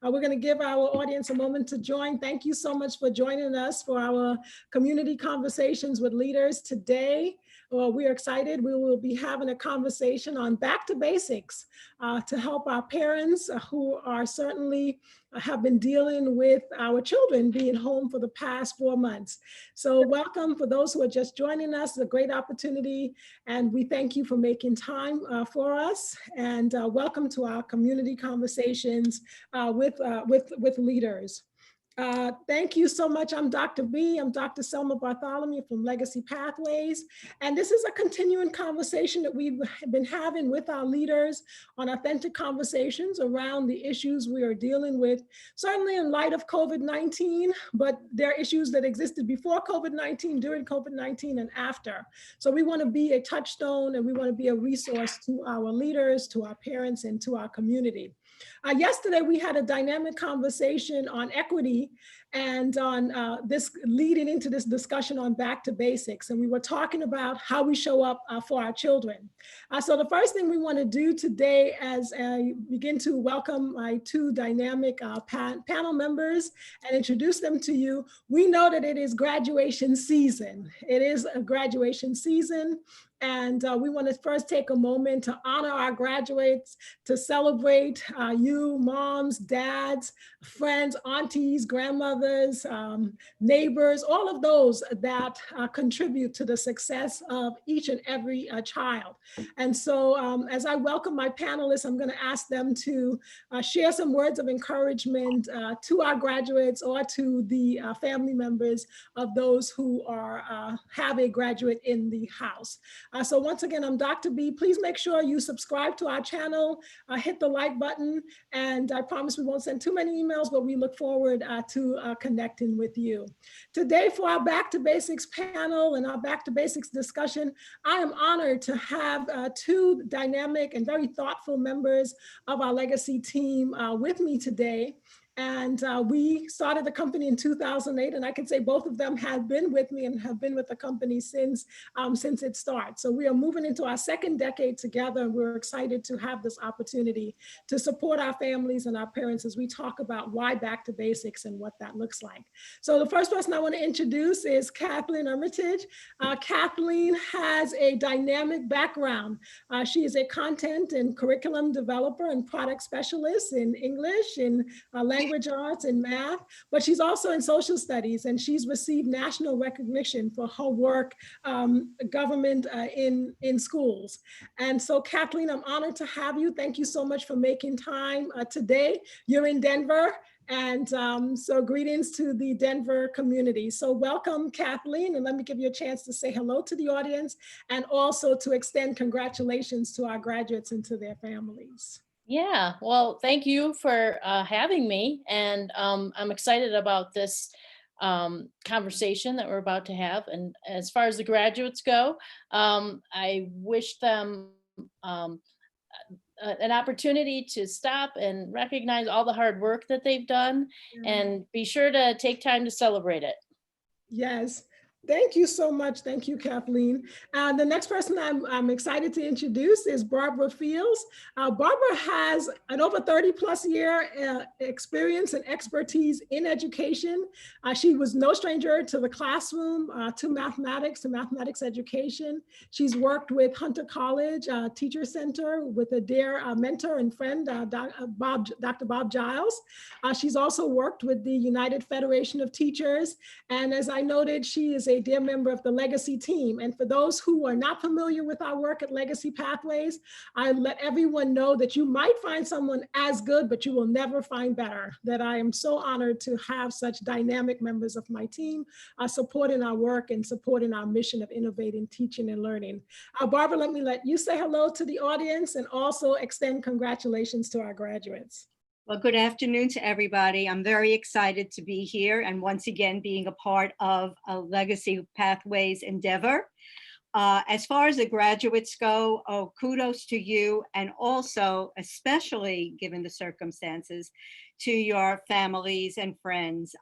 We're going to give our audience a moment to join. Thank you so much for joining us for our community conversations with leaders today. We are excited. We will be having a conversation on back to basics to help our parents who are certainly have been dealing with our children being home for the past 4 months. So welcome for those who are just joining us. It's a great opportunity, and we thank you for making time for us. And welcome to our community conversations with leaders. Thank you so much. I'm Dr. B. I'm Dr. Selma Bartholomew from Legacy Pathways. And this is a continuing conversation that we've been having with our leaders on authentic conversations around the issues we are dealing with, certainly in light of COVID-19, but there are issues that existed before COVID-19, during COVID-19, and after. So we want to be a touchstone, and we want to be a resource to our leaders, to our parents, and to our community. Yesterday, we had a dynamic conversation on equity and on this leading into this discussion on back to basics. And we were talking about how we show up for our children. So the first thing we want to do today as I begin to welcome my two dynamic panel members and introduce them to you, we know that it is graduation season. It is a graduation season. And we want to first take a moment to honor our graduates, to celebrate you, moms, dads, friends, aunties, grandmothers, neighbors, all of those that contribute to the success of each and every child. And so as I welcome my panelists, I'm going to ask them to share some words of encouragement to our graduates or to the family members of those who are have a graduate in the house. So once again, I'm Dr. B. Please make sure you subscribe to our channel, hit the like button, and I promise we won't send too many emails, but we look forward to connecting with you. Today for our Back to Basics panel and our Back to Basics discussion, I am honored to have two dynamic and very thoughtful members of our Legacy team with me today. And we started the company in 2008, and I can say both of them have been with me and have been with the company since its start. So we are moving into our second decade together, and we're excited to have this opportunity to support our families and our parents as we talk about why back to basics and what that looks like. So the first person I want to introduce is Kathleen Armitage. Kathleen has a dynamic background. She is a content and curriculum developer and product specialist in English, in language arts and math, but she's also in social studies, and she's received national recognition for her work government in schools. And so Kathleen, I'm honored to have you. Thank you so much for making time today. You're in Denver, and so greetings to the Denver community. So welcome, Kathleen, and let me give you a chance to say hello to the audience and also to extend congratulations to our graduates and to their families. Yeah, well, thank you for having me, and I'm excited about this conversation that we're about to have. And as far as the graduates go, I wish them an opportunity to stop and recognize all the hard work that they've done, and be sure to take time to celebrate it. Yes. Thank you so much. Thank you, Kathleen. The next person I'm excited to introduce is Barbara Fields. Barbara has an over 30+ year experience and expertise in education. She was no stranger to the classroom, to mathematics education. She's worked with Hunter College Teacher Center with a dear mentor and friend, Dr. Bob Giles. She's also worked with the United Federation of Teachers. And as I noted, she is a dear member of the Legacy team. And for those who are not familiar with our work at Legacy Pathways, I let everyone know that you might find someone as good, but you will never find better. That I am so honored to have such dynamic members of my team supporting our work and supporting our mission of innovating, teaching, and learning. Barbara, let you say hello to the audience and also extend congratulations to our graduates. Well, good afternoon to everybody. I'm very excited to be here and once again being a part of a Legacy Pathways endeavor. As far as the graduates go, kudos to you, and also, especially given the circumstances, to your families and friends.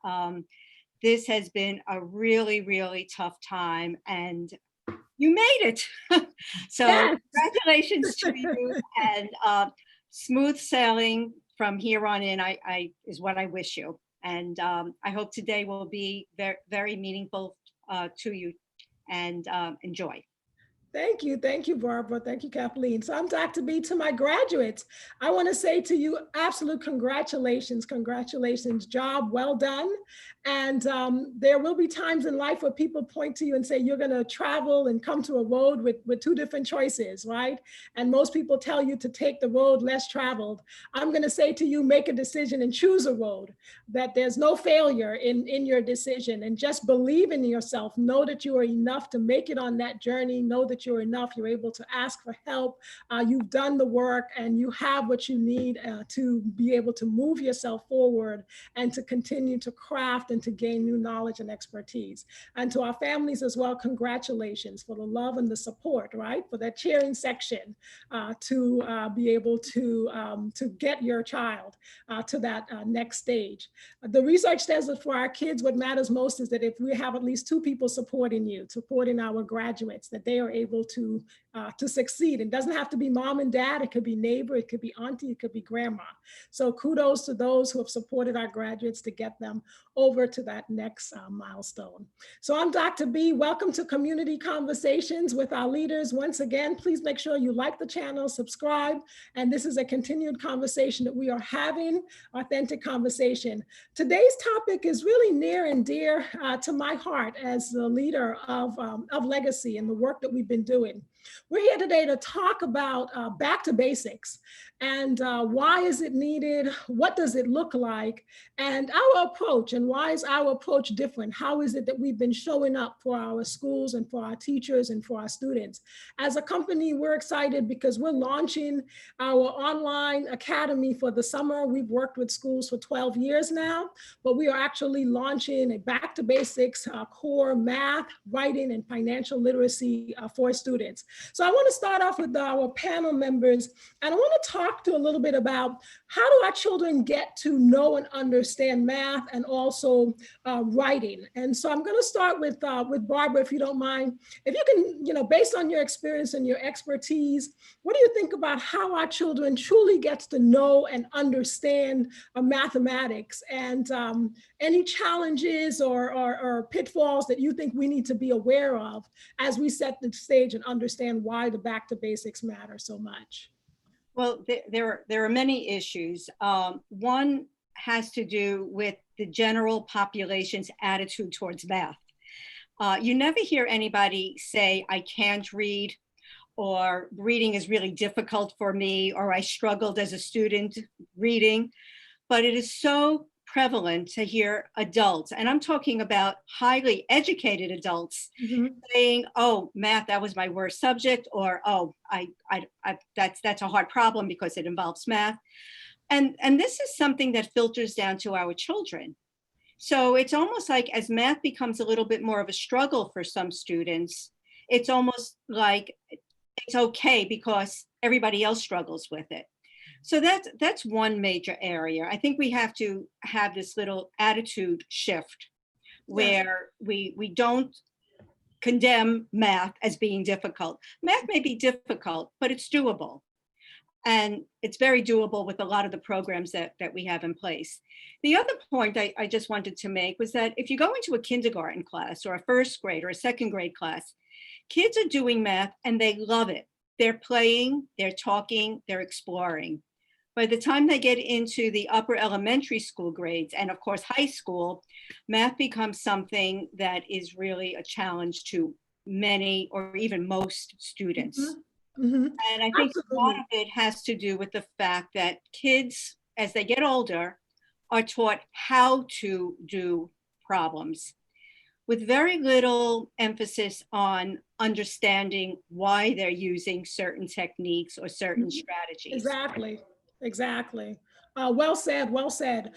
This has been a really, really tough time, and you made it. So yes. Congratulations to you, and smooth sailing from here on in, I is what I wish you. And I hope today will be very, very meaningful to you, and enjoy. Thank you, Barbara. Thank you, Kathleen. So I'm Dr. B. To my graduates, I want to say to you, absolute congratulations, congratulations, job well done. And there will be times in life where people point to you and say, you're going to travel and come to a road with two different choices, right? And most people tell you to take the road less traveled. I'm going to say to you, make a decision and choose a road, that there's no failure in your decision, and just believe in yourself. Know that you are enough to make it on that journey. Know that you're enough. You're able to ask for help. You've done the work and you have what you need to be able to move yourself forward and to continue to craft and to gain new knowledge and expertise. And to our families as well, congratulations for the love and the support, right? For that cheering section to be able to get your child to that next stage. The research says that for our kids, what matters most is that if we have at least two people supporting you, supporting our graduates, that they are able to succeed. It doesn't have to be mom and dad. It could be neighbor, it could be auntie, it could be grandma. So kudos to those who have supported our graduates to get them over to that next milestone. So I'm Dr. B. Welcome to Community Conversations with our leaders. Once again, please make sure you like the channel, subscribe, and this is a continued conversation that we are having, authentic conversation. Today's topic is really near and dear to my heart as the leader of Legacy and the work that we've been doing. We're here today to talk about back to basics and why is it needed? What does it look like? And our approach, and why is our approach different? How is it that we've been showing up for our schools and for our teachers and for our students? As a company, we're excited because we're launching our online academy for the summer. We've worked with schools for 12 years now, but we are actually launching a back to basics core math, writing, and financial literacy for students. So I want to start off with our panel members, and I want to talk to a little bit about how do our children get to know and understand math and also writing. And so I'm going to start with Barbara, if you don't mind. If you can, based on your experience and your expertise, what do you think about how our children truly gets to know and understand mathematics, and any challenges or pitfalls that you think we need to be aware of as we set the stage and understand why the back to basics matter so much? Well, there are many issues. One has to do with the general population's attitude towards math. You never hear anybody say, I can't read, or reading is really difficult for me, or I struggled as a student reading. But it is so prevalent to hear adults, and I'm talking about highly educated adults, saying, oh, math, that was my worst subject, or oh, that's a hard problem because it involves math. And this is something that filters down to our children. So it's almost like as math becomes a little bit more of a struggle for some students, it's almost like it's okay because everybody else struggles with it. So that's one major area. I think we have to have this little attitude shift where we don't condemn math as being difficult. Math may be difficult, but it's doable. And it's very doable with a lot of the programs that we have in place. The other point I just wanted to make was that if you go into a kindergarten class or a first grade or a second grade class, kids are doing math and they love it. They're playing, they're talking, they're exploring. By the time they get into the upper elementary school grades, and of course high school, math becomes something that is really a challenge to many or even most students. And I think a lot of it has to do with the fact that kids, as they get older, are taught how to do problems with very little emphasis on understanding why they're using certain techniques or certain strategies. Exactly. Well said, well said.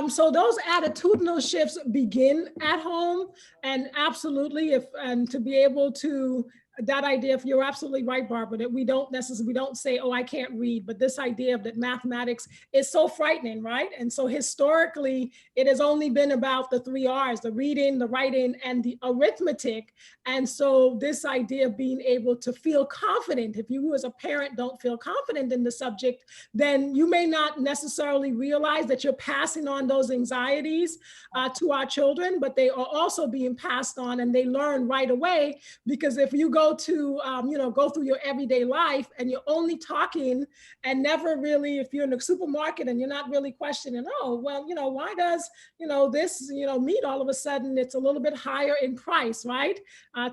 So those attitudinal shifts begin at home, and absolutely, and to be able to that idea, if you're absolutely right, Barbara, that we don't say, oh, I can't read, but this idea of that mathematics is so frightening, right? And so historically, it has only been about the 3 R's, the reading, the writing, and the arithmetic. And so this idea of being able to feel confident, if you as a parent don't feel confident in the subject, then you may not necessarily realize that you're passing on those anxieties to our children, but they are also being passed on, and they learn right away. Because if you go to, go through your everyday life and you're only talking and never really, if you're in a supermarket and you're not really questioning, oh, well, why does, this, meat all of a sudden it's a little bit higher in price, right?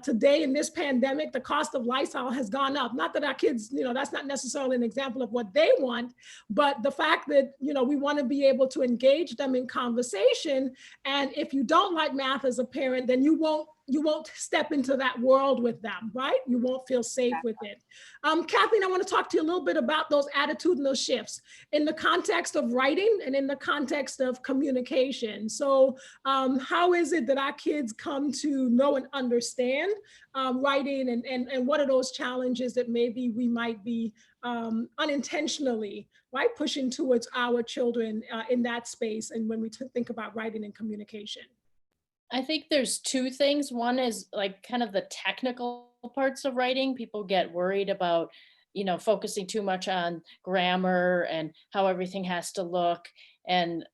Today in this pandemic, the cost of Lysol has gone up. Not that our kids, that's not necessarily an example of what they want, but the fact that, we want to be able to engage them in conversation. And if you don't like math as a parent, then you won't step into that world with them, right? You won't feel safe with it. Kathleen, I want to talk to you a little bit about those attitudinal shifts in the context of writing and in the context of communication. So how is it that our kids come to know and understand writing, and what are those challenges that maybe we might be unintentionally, right, pushing towards our children in that space, and when we think about writing and communication? I think there's two things. One is like kind of the technical parts of writing. People get worried about, focusing too much on grammar and how everything has to look, and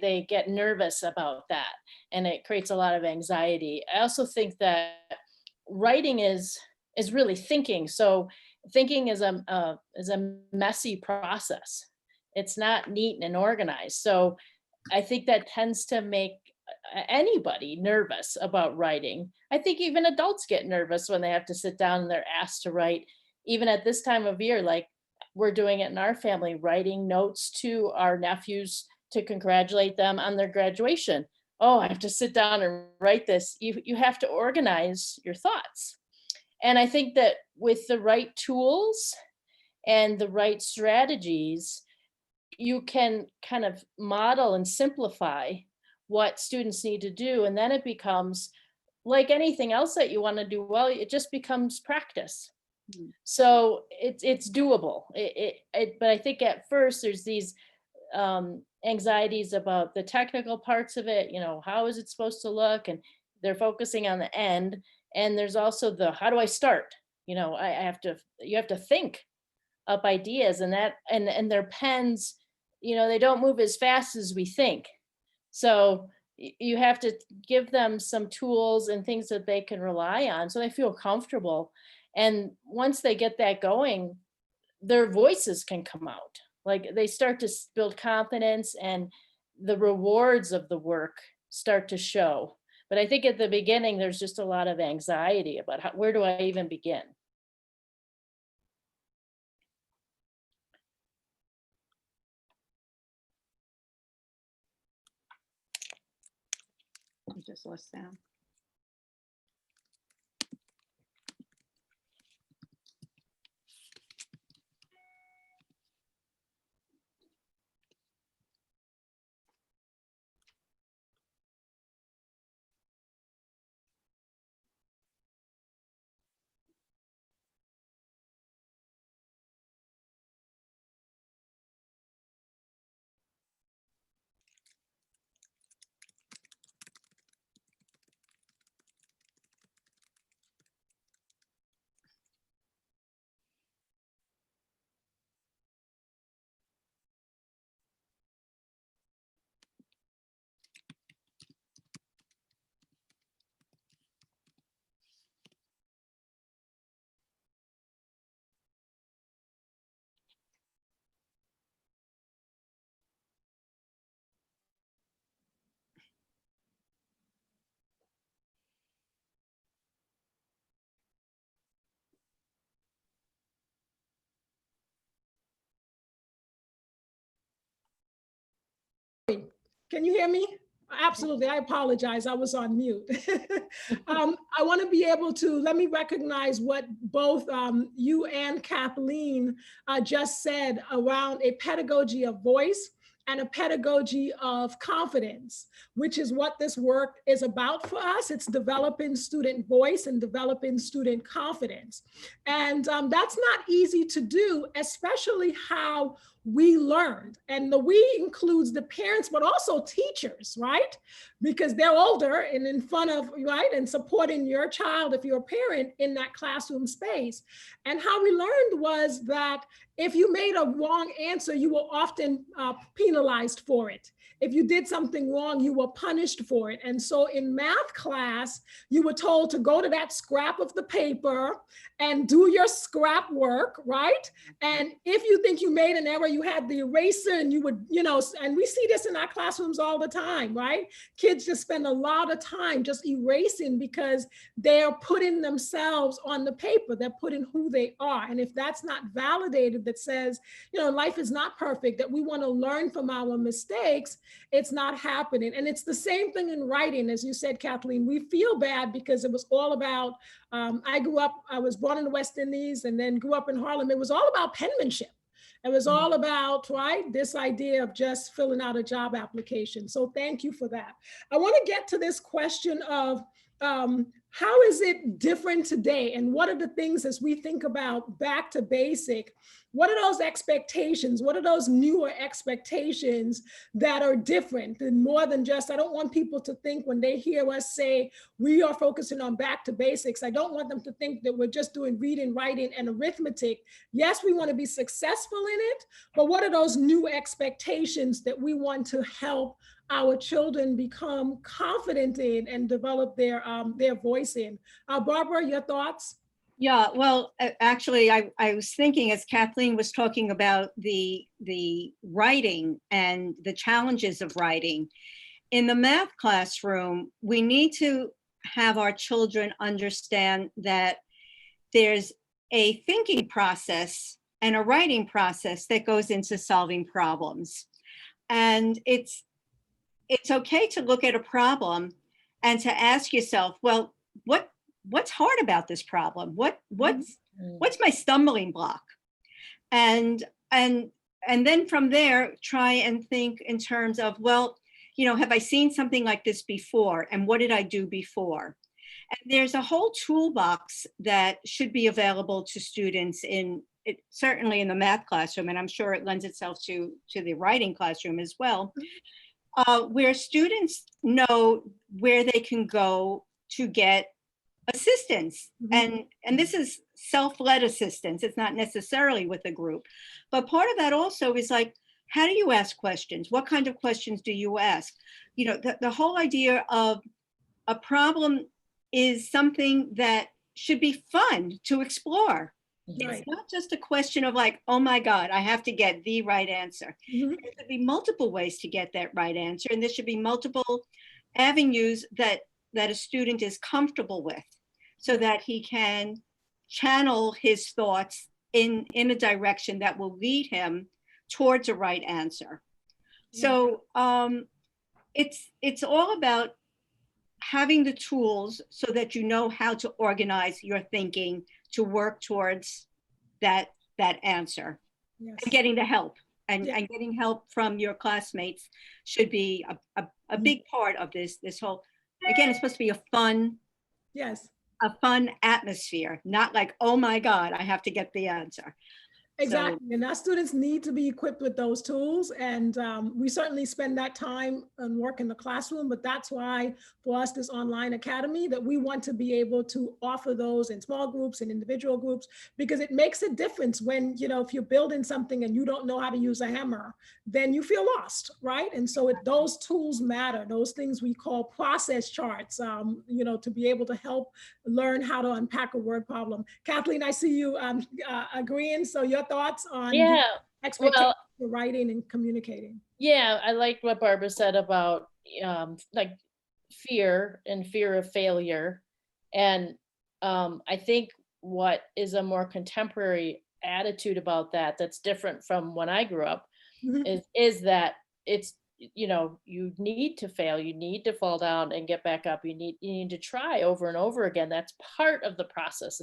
they get nervous about that, and it creates a lot of anxiety. I also think that writing is really thinking. So thinking is a messy process. It's not neat and organized. So I think that tends to make anybody nervous about writing. I think even adults get nervous when they have to sit down and they're asked to write, even at this time of year, like we're doing it in our family, writing notes to our nephews to congratulate them on their graduation. Oh, I have to sit down and write this. You have to organize your thoughts. And I think that with the right tools and the right strategies, you can kind of model and simplify what students need to do. And then it becomes like anything else that you want to do well, it just becomes practice. So it's doable. But I think at first there's these anxieties about the technical parts of it, how is it supposed to look? And they're focusing on the end. And there's also the, how do I start? You have to think up ideas, and their pens, they don't move as fast as we think. So you have to give them some tools and things that they can rely on so they feel comfortable. And once they get that going, their voices can come out. Like they start to build confidence, and the rewards of the work start to show. But I think at the beginning, there's just a lot of anxiety about where do I even begin? I just lost sound. Can you hear me? Absolutely. I apologize. I was on mute. I want to be able to, let me recognize what both you and Kathleen just said around a pedagogy of voice and a pedagogy of confidence, which is what this work is about for us. It's developing student voice and developing student confidence. And that's not easy to do, especially how we learned. And the we includes the parents, but also teachers, right? Because they're older and in front of, right, and supporting your child if you're a parent in that classroom space. And how we learned was that if you made a wrong answer, you were often penalized for it. If you did something wrong, you were punished for it. And so in math class, you were told to go to that scrap of the paper and do your scrap work, right? And if you think you made an error, you had the eraser and you would, and we see this in our classrooms all the time, right? Kids just spend a lot of time just erasing because they're putting themselves on the paper. They're putting who they are. And if that's not validated, that says, life is not perfect, that we want to learn from our mistakes, it's not happening. And it's the same thing in writing. As you said, Kathleen, we feel bad because it was all about, I was born in the West Indies and then grew up in Harlem. It was all about penmanship. It was all about, right, this idea of just filling out a job application. So thank you for that. I want to get to this question of how is it different today? And what are the things as we think about back to basic, what are those expectations? What are those newer expectations that are different and more than just, I don't want people to think when they hear us say, we are focusing on back to basics. I don't want them to think that we're just doing reading, writing, and arithmetic. Yes, we want to be successful in it, but what are those new expectations that we want to help our children become confident in and develop their voice in? Barbara, your thoughts? Yeah, well, actually, I was thinking as Kathleen was talking about the writing and the challenges of writing. In the math classroom, we need to have our children understand that there's a thinking process and a writing process that goes into solving problems. And it's okay to look at a problem and to ask yourself, well, what's hard about this problem? What's my stumbling block? And then from there, try and think in terms of, well, have I seen something like this before? And what did I do before? And there's a whole toolbox that should be available to students certainly in the math classroom, and I'm sure it lends itself to the writing classroom as well, where students know where they can go to get assistance. And this is self-led assistance. It's not necessarily with a group, but part of that also is like, how do you ask questions? What kind of questions do you ask? The whole idea of a problem is something that should be fun to explore. Right. It's not just a question of like, oh my God, I have to get the right answer. There should be multiple ways to get that right answer. And there should be multiple avenues that a student is comfortable with so that he can channel his thoughts in a direction that will lead him towards a right answer. So it's all about having the tools so that you know how to organize your thinking to work towards that answer. And getting the help and getting help from your classmates should be a big part of this whole, again, it's supposed to be a fun atmosphere, not like, oh my God, I have to get the answer. Exactly. And our students need to be equipped with those tools. And we certainly spend that time and work in the classroom, but that's why for us, this online academy, that we want to be able to offer those in small groups and individual groups, because it makes a difference when, if you're building something and you don't know how to use a hammer, then you feel lost, right? And so those tools matter, those things we call process charts, to be able to help learn how to unpack a word problem. Kathleen, I see you agreeing. So your thoughts on expectations for writing and communicating? Yeah, I liked what Barbara said about like fear of failure. And I think what is a more contemporary attitude about that's different from when I grew up is that it's, you need to fail, you need to fall down and get back up, you need to try over and over again. That's part of the process.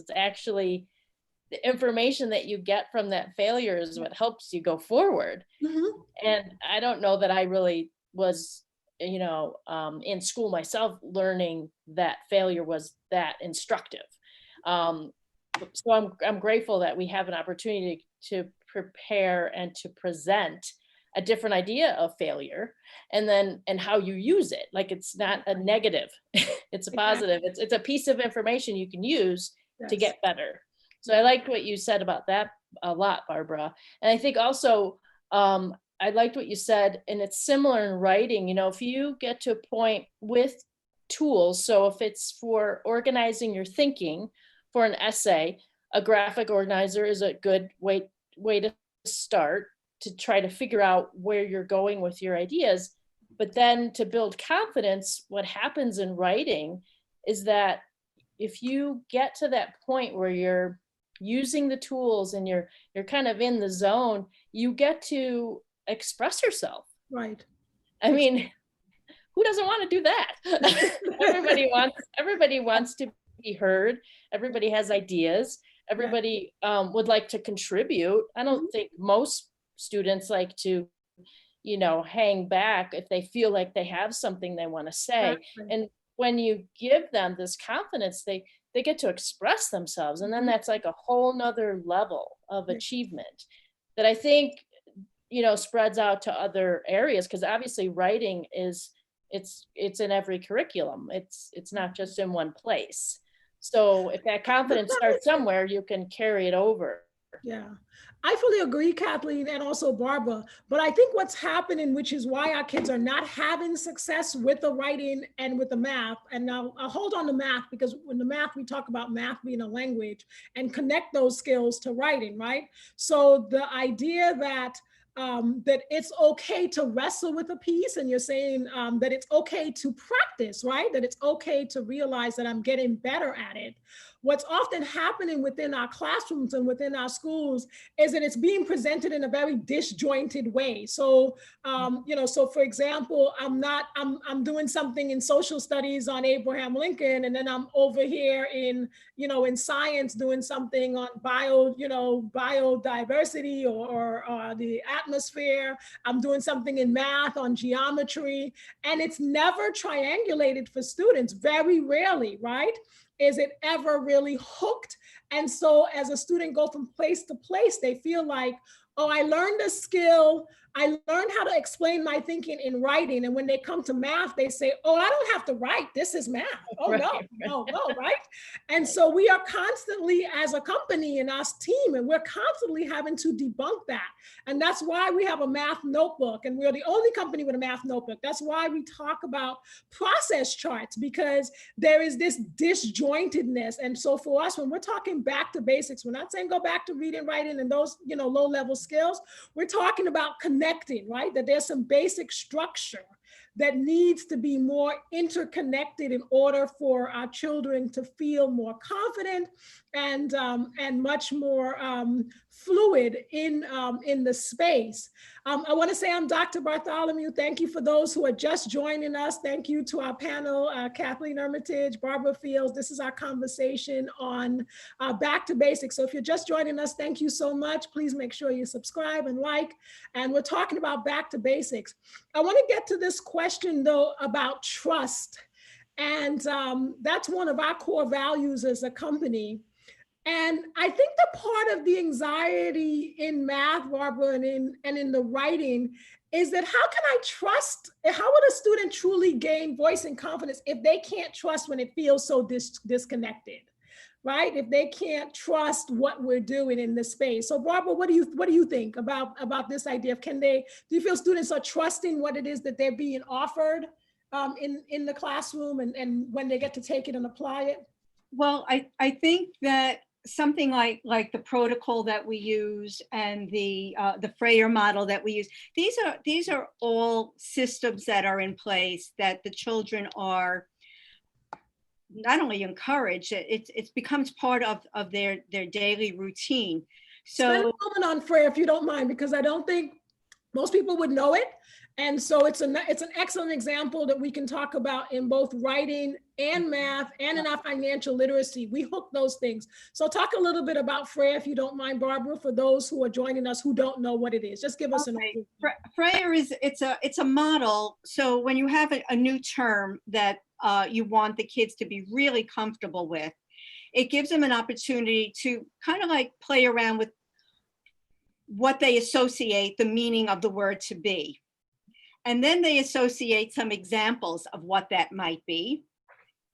the information that you get from that failure is what helps you go forward. Mhm. And I don't know that I really was, in school myself, learning that failure was that instructive. So I'm grateful that we have an opportunity to prepare and to present a different idea of failure, and how you use it. Like, it's not a negative, it's a positive. It's a piece of information you can use to Yes. get better. So I liked what you said about that a lot, Barbara. And I think also, I liked what you said, and it's similar in writing. If you get to a point with tools, so if it's for organizing your thinking for an essay, a graphic organizer is a good way to start, to try to figure out where you're going with your ideas. But then to build confidence, what happens in writing is that if you get to that point where you're using the tools and you're kind of in the zone, you get to express yourself. Right. I mean, who doesn't want to do that? Everybody wants to be heard. Everybody has ideas. Everybody would like to contribute. I don't think most students like to, hang back if they feel like they have something they want to say. Exactly. And when you give them this confidence, they get to express themselves. And then that's like a whole nother level of achievement that I think, spreads out to other areas, because obviously writing it's in every curriculum. It's not just in one place. So if that confidence starts somewhere, you can carry it over. Yeah, I fully agree, Kathleen, and also Barbara. But I think what's happening, which is why our kids are not having success with the writing and with the math. And now I'll hold on to math, because when the math, we talk about math being a language and connect those skills to writing, right? So the idea that that it's okay to wrestle with a piece, and you're saying that it's okay to practice, right? That it's okay to realize that I'm getting better at it. What's often happening within our classrooms and within our schools is that it's being presented in a very disjointed way. So, so for example, I'm doing something in social studies on Abraham Lincoln, and then I'm over here in science doing something on biodiversity or the atmosphere. I'm doing something in math on geometry, and it's never triangulated for students, very rarely, right? Is it ever really hooked? And so as a student goes from place to place, they feel like, oh, I learned a skill. I learned how to explain my thinking in writing. And when they come to math, they say, oh, I don't have to write. This is math. Oh, right. No, right? And so we are constantly, as a company and our team, and we're constantly having to debunk that. And that's why we have a math notebook, and we're the only company with a math notebook. That's why we talk about process charts, because there is this disjointedness. And so for us, when we're talking back to basics, we're not saying go back to reading, writing, and those low-level skills. We're talking about connecting, right? That there's some basic structure that needs to be more interconnected in order for our children to feel more confident and much more fluid in the space. I want to say I'm Dr. Bartholomew. Thank you for those who are just joining us. Thank you to our panel, Kathleen Armitage, Barbara Fields. This is our conversation on Back to Basics. So if you're just joining us, thank you so much. Please make sure you subscribe and like. And we're talking about Back to Basics. I want to get to this question, though, about trust. And that's one of our core values as a company. And I think the part of the anxiety in math, Barbara, and in the writing is that how can I trust, how would a student truly gain voice and confidence if they can't trust when it feels so disconnected, right? If they can't trust what we're doing in this space. So Barbara, what do you think about this idea of do you feel students are trusting what it is that they're being offered in the classroom and when they get to take it and apply it? Well, I think that something like the protocol that we use and the Frayer model that we use, these are all systems that are in place that the children are not only encouraged, it becomes part of their daily routine. So spend a moment on Frayer, if you don't mind, because I don't think Most people would know it. And so it's an excellent example that we can talk about in both writing and math and in our financial literacy. We hook those things. So talk a little bit about Frayer, if you don't mind, Barbara, for those who are joining us who don't know what it is. Just give us an overview. Frayer it's a model. So when you have a new term that you want the kids to be really comfortable with, it gives them an opportunity to kind of like play around with what they associate the meaning of the word to be. And then they associate some examples of what that might be.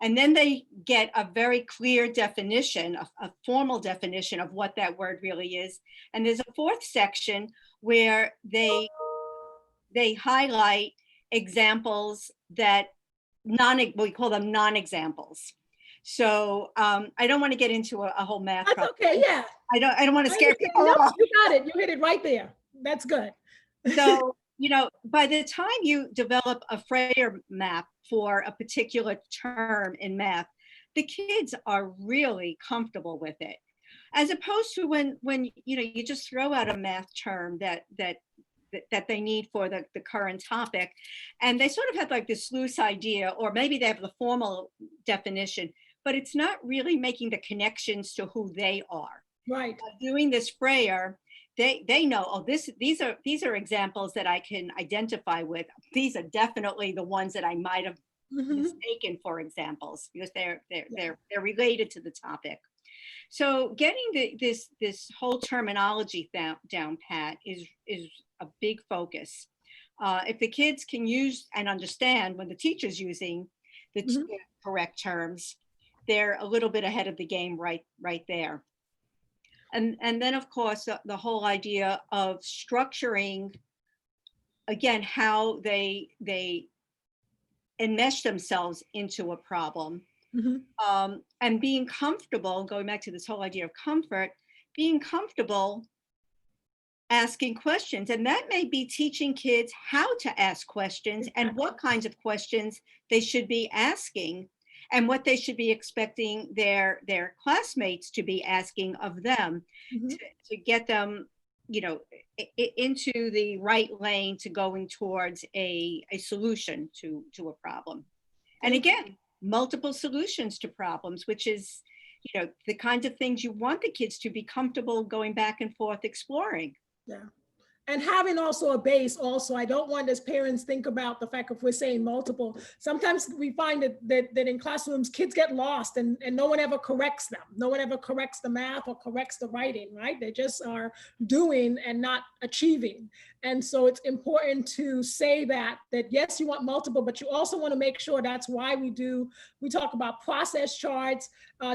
And then they get a very clear definition, a formal definition of what that word really is. And there's a fourth section where they highlight examples that we call them non-examples. So I don't want to get into a whole math That's problem. okay, yeah. I don't want to scare people No, off. you got it. You hit it right there. That's good. So, by the time you develop a Frayer map for a particular term in math, the kids are really comfortable with it. As opposed to when you just throw out a math term that they need for the current topic, and they sort of have like this loose idea, or maybe they have the formal definition, but it's not really making the connections to who they are. Right. Doing this Frayer, they know, oh, these are examples that I can identify with. These are definitely the ones that I might have mistaken for examples, because they're related to the topic. So getting this whole terminology down pat is a big focus. If the kids can use and understand when the teacher's using the correct terms, they're a little bit ahead of the game right there. And then, of course, the whole idea of structuring, again, how they enmesh themselves into a problem, and being comfortable, going back to this whole idea of comfort, being comfortable asking questions. And that may be teaching kids how to ask questions and what kinds of questions they should be asking, and what they should be expecting their classmates to be asking of them, to get them, into the right lane to going towards a solution to a problem. And again, multiple solutions to problems, which is, the kinds of things you want the kids to be comfortable going back and forth exploring. Yeah. And having also a base also, I don't want as parents think about the fact if we're saying multiple, sometimes we find that in classrooms, kids get lost and no one ever corrects them. No one ever corrects the math or corrects the writing, right? They just are doing and not achieving. And so it's important to say that yes, you want multiple, but you also want to make sure that's why we talk about process charts,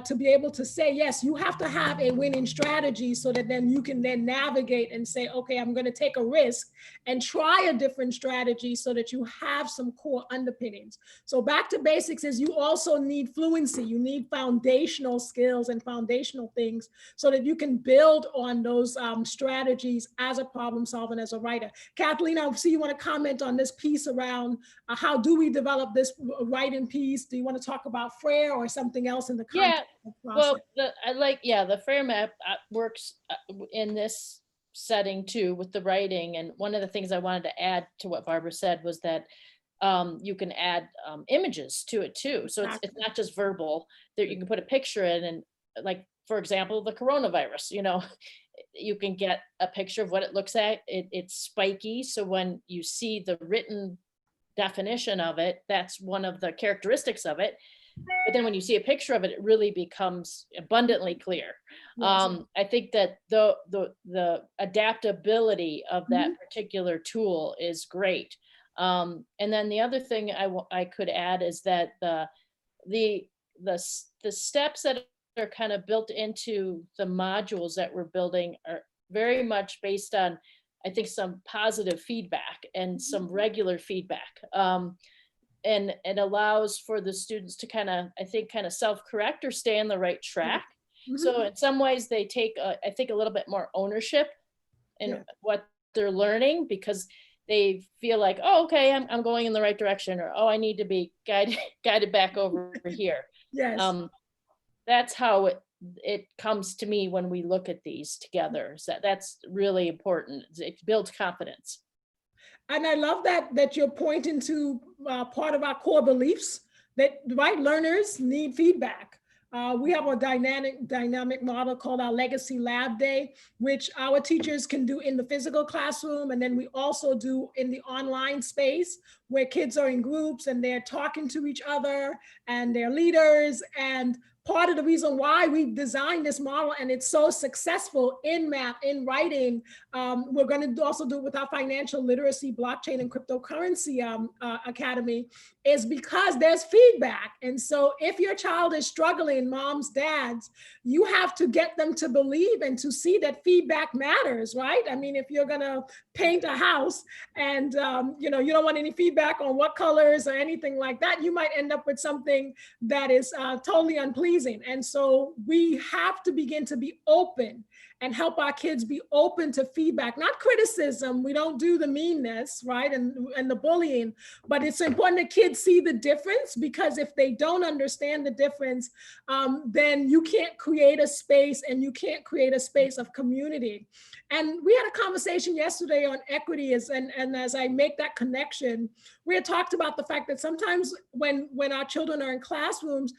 to be able to say, yes, you have to have a winning strategy so that then you can then navigate and say, okay, I'm going to take a risk and try a different strategy so that you have some core underpinnings. So back to basics is you also need fluency. You need foundational skills and foundational things so that you can build on those strategies as a problem solver and as a writer. Kathleen, I see you want to comment on this piece around how do we develop this writing piece? Do you want to talk about Frayer or something else in the context of process? Well, the Frayer map works in this setting too with the writing. And one of the things I wanted to add to what Barbara said was that you can add images to it too. So it's not just verbal, that you can put a picture in, and like, for example, the coronavirus, you can get a picture of what it looks like. It's spiky. So when you see the written definition of it, that's one of the characteristics of it. But then when you see a picture of it, it really becomes abundantly clear. Yes. I think that the adaptability of that particular tool is great. And then the other thing I could add is that the steps that are kind of built into the modules that we're building are very much based on, I think, some positive feedback and some regular feedback. And it allows for the students to kind of self-correct or stay on the right track. So in some ways they take, I think, a little bit more ownership in what they're learning, because they feel like, oh, okay, I'm going in the right direction, or, oh, I need to be guided back over here. Yes. That's how it comes to me when we look at these together. So that's really important. It builds confidence. And I love that you're pointing to part of our core beliefs that, right, learners need feedback. We have a dynamic model called our Legacy Lab Day, which our teachers can do in the physical classroom. And then we also do in the online space where kids are in groups and they're talking to each other and they're leaders. And part of the reason why we've designed this model and it's so successful in math, in writing, we're going to also do it with our financial literacy, blockchain, and cryptocurrency academy, is because there's feedback. And so if your child is struggling, moms, dads, you have to get them to believe and to see that feedback matters, right? I mean, if you're going to paint a house and you don't want any feedback on what colors or anything like that, you might end up with something that is totally unpleasing. And so we have to begin to be open and help our kids be open to feedback, not criticism. We don't do the meanness, right? And the bullying, but it's important that kids see the difference, because if they don't understand the difference, then you can't create a space, and you can't create a space of community. And we had a conversation yesterday on equity, and as I make that connection, we had talked about the fact that sometimes when our children are in classrooms,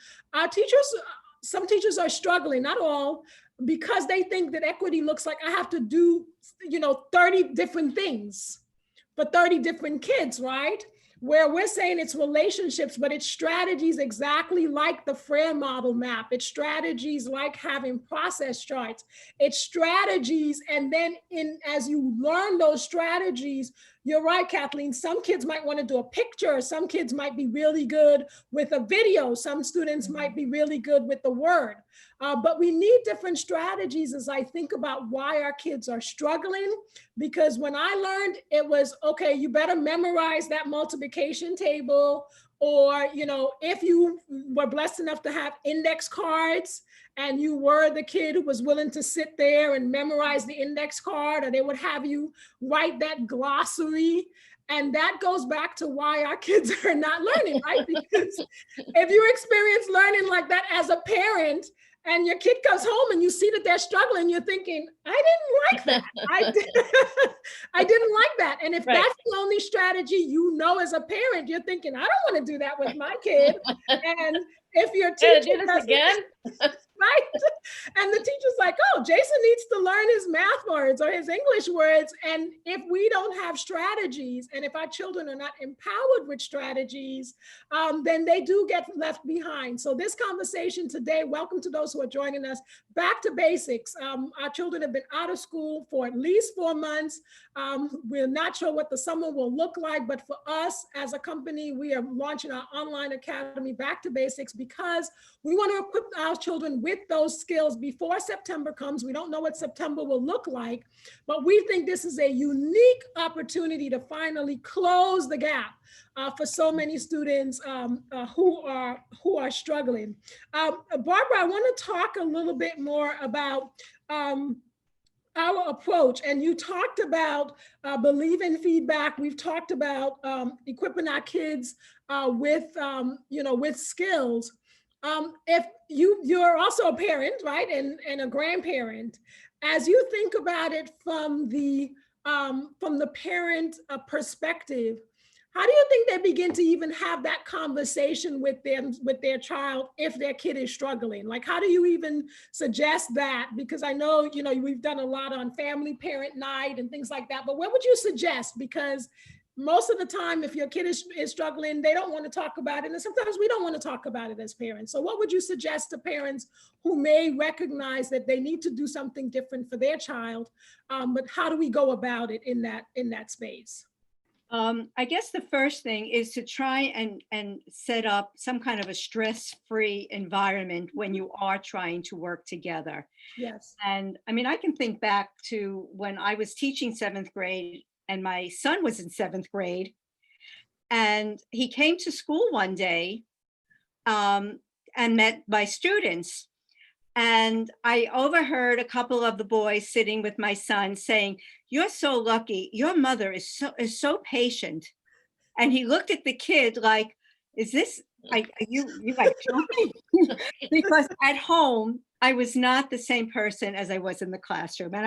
some teachers are struggling, not all, because they think that equity looks like I have to do, 30 different things for 30 different kids, right? Where we're saying it's relationships, but it's strategies exactly like the Frayer model map. It's strategies like having process charts. It's strategies, and then as you learn those strategies, you're right, Kathleen, some kids might want to do a picture. Some kids might be really good with a video. Some students might be really good with the word. But we need different strategies as I think about why our kids are struggling. Because when I learned, it was, okay, you better memorize that multiplication table. Or, if you were blessed enough to have index cards and you were the kid who was willing to sit there and memorize the index card, or they would have you write that glossary. And that goes back to why our kids are not learning, right? Because if you experience learning like that as a parent, and your kid comes home and you see that they're struggling, you're thinking, I didn't like that. I didn't like that. And if that's the only strategy as a parent, you're thinking, I don't want to do that with my kid. And if your teacher do this again, right? And the teacher's like, oh, Jason needs to learn his math words or his English words. And if we don't have strategies, and if our children are not empowered with strategies, then they do get left behind. So this conversation today, welcome to those who are joining us, back to basics. Our children have been out of school for at least 4 months. We're not sure what the summer will look like, but for us as a company, we are launching our online academy, Back to Basics, because we want to equip our children with those skills before September comes. We don't know what September will look like, but we think this is a unique opportunity to finally close the gap for so many students who are struggling. Barbara, I want to talk a little bit more about our approach. And you talked about believe in feedback. We've talked about equipping our kids with skills. If you're also a parent, right, and a grandparent, as you think about it from the parent perspective, how do you think they begin to even have that conversation with their child if their kid is struggling? Like, how do you even suggest that? Because I know, we've done a lot on family parent night and things like that, but what would you suggest? Because most of the time, if your kid is struggling, they don't want to talk about it. And sometimes we don't want to talk about it as parents. So what would you suggest to parents who may recognize that they need to do something different for their child? But how do we go about it in that space? I guess the first thing is to try and set up some kind of a stress-free environment when you are trying to work together. Yes. And I mean, I can think back to when I was teaching 7th grade and my son was in 7th grade, and he came to school one day and met my students. And I overheard a couple of the boys sitting with my son saying, "You're so lucky. Your mother is so patient." And he looked at the kid like, "Is this, are you like joking?" Because at home, I was not the same person as I was in the classroom. And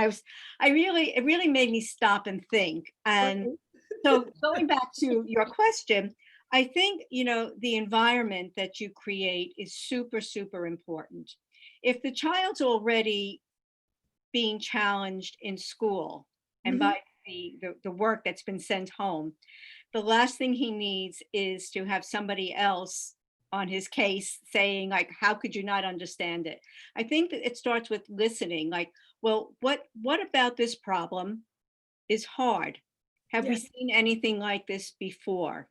it really made me stop and think. And So going back to your question, I think, the environment that you create is super, super important. If the child's already being challenged in school and Mhm. by the work that's been sent home, the last thing he needs is to have somebody else on his case saying, like, how could you not understand it? I think that it starts with listening, like, well, what about this problem is hard? Have we Yes, seen anything like this before?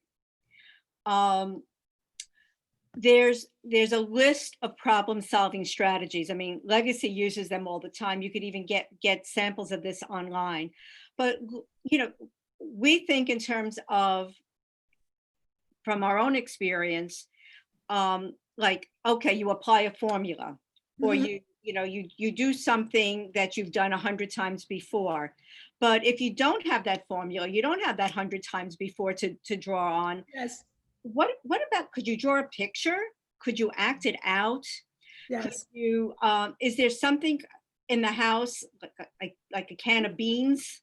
Um, there's a list of problem solving strategies. I mean, Legacy uses them all the time. You could even get samples of this online. But we think in terms of, from our own experience, like, okay, you apply a formula, or Mhm. you do something that you've done 100 times before. But if you don't have that formula, you don't have that 100 times before to draw on. Yes, What about, could you draw a picture? Could you act it out? Could yes, you, is there something in the house, like a can of beans?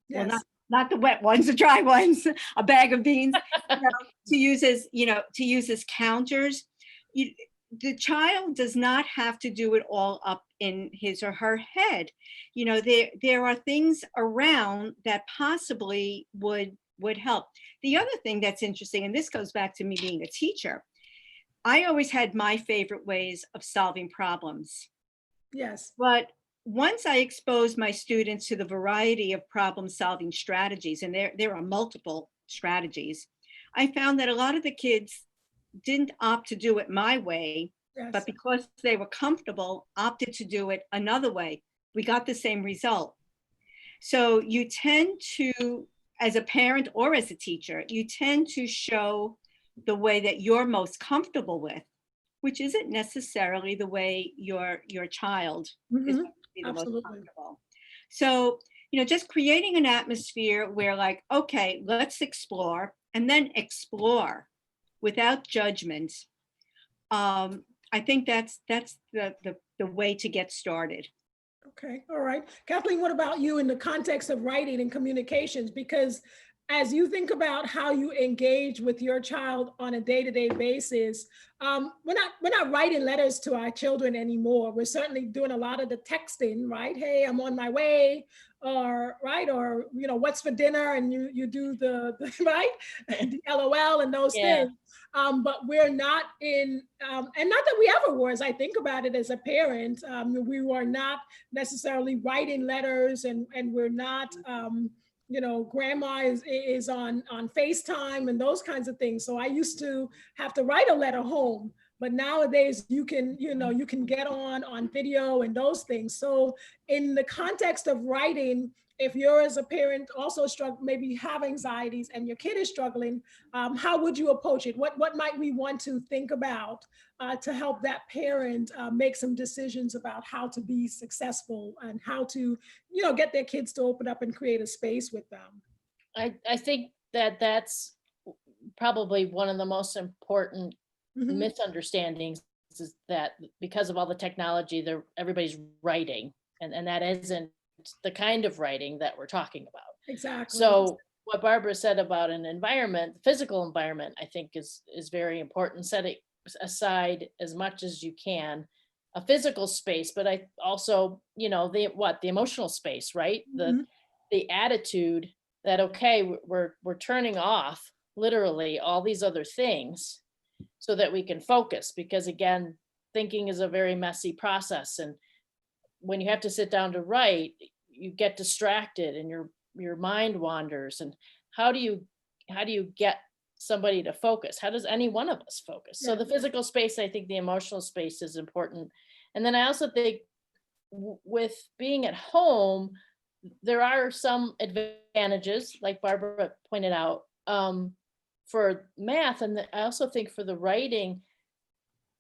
Well, yes. not the wet ones, the dry ones, a bag of beans, to use as counters. You, the child does not have to do it all up in his or her head. There are things around that possibly would help. The other thing that's interesting, and this goes back to me being a teacher, I always had my favorite ways of solving problems. Yes. But once I exposed my students to the variety of problem solving strategies, and there are multiple strategies, I found that a lot of the kids didn't opt to do it my way, but Yes. because they were comfortable, opted to do it another way. We got the same result. So you tend to, as a parent or as a teacher, you tend to show the way that you're most comfortable with, which isn't necessarily the way your child is Mhm. going to be the most Absolutely. comfortable. So, just creating an atmosphere where, like, okay, let's explore, and then explore without judgment. I think that's the way to get started. Okay, all right. Kathleen, what about you in the context of writing and communications? Because as you think about how you engage with your child on a day-to-day basis, we're not writing letters to our children anymore. We're certainly doing a lot of the texting, right? Hey, I'm on my way, or right, or what's for dinner, and you do the right, the LOL and those Yeah. things. But we're not in, and not that we ever were, as I think about it as a parent, we were not necessarily writing letters, and we're not, grandma is on FaceTime and those kinds of things. So I used to have to write a letter home, but nowadays you can, you can get on video and those things. So in the context of writing, if you're as a parent also maybe have anxieties and your kid is struggling, how would you approach it? What might we want to think about to help that parent make some decisions about how to be successful and how to, get their kids to open up and create a space with them? I think that that's probably one of the most important Mhm. misunderstandings, is that because of all the technology, everybody's writing, and that isn't the kind of writing that we're talking about. Exactly. So what Barbara said about an environment, the physical environment, I think is very important. Setting aside as much as you can a physical space, but I also, the emotional space, right? Mhm. The attitude that, okay, we're turning off literally all these other things so that we can focus, because again, thinking is a very messy process, and when you have to sit down to write, you get distracted and your mind wanders. And how do you get somebody to focus? How does any one of us focus? So Yeah. the physical space, I think the emotional space is important. And then I also think with being at home, there are some advantages, like Barbara pointed out, for math. And I also think for the writing,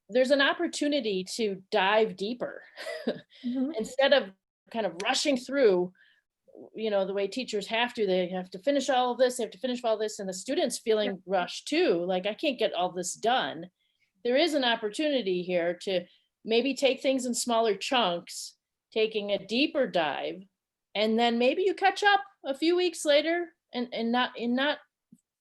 there's an opportunity to dive deeper Mhm. instead of kind of rushing through, the way teachers have to. They have to finish all of this, they have to finish all this, and the students Yeah. feeling rushed too, like, I can't get all this done. There is an opportunity here to maybe take things in smaller chunks, taking a deeper dive, and then maybe you catch up a few weeks later and not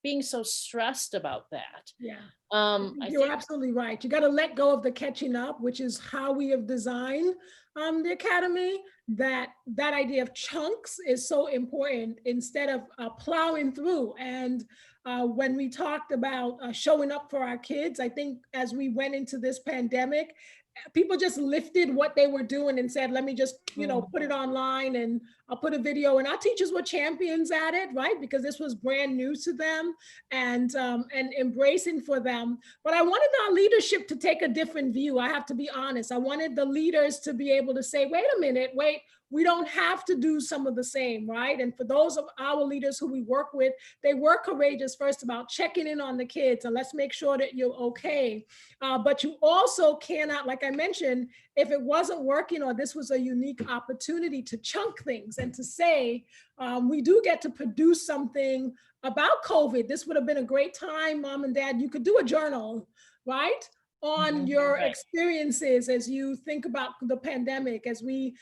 being so stressed about that. Yeah. I You're think, absolutely right. You got to let go of the catching up, which is how we have designed the academy. That idea of chunks is so important instead of plowing through. And when we talked about showing up for our kids, I think as we went into this pandemic, people just lifted what they were doing and said, let me just, put it online and I'll put a video. And our teachers were champions at it, right? Because this was brand new to them and embracing for them. But I wanted our leadership to take a different view. I have to be honest. I wanted the leaders to be able to say, wait a minute, we don't have to do some of the same, right? And for those of our leaders who we work with, they were courageous first about checking in on the kids and let's make sure that you're okay. But you also cannot, like I mentioned, if it wasn't working or this was a unique opportunity to chunk things and to say, we do get to produce something about COVID. This would have been a great time, Mom and Dad, you could do a journal, right? On your Right. experiences as you think about the pandemic, as we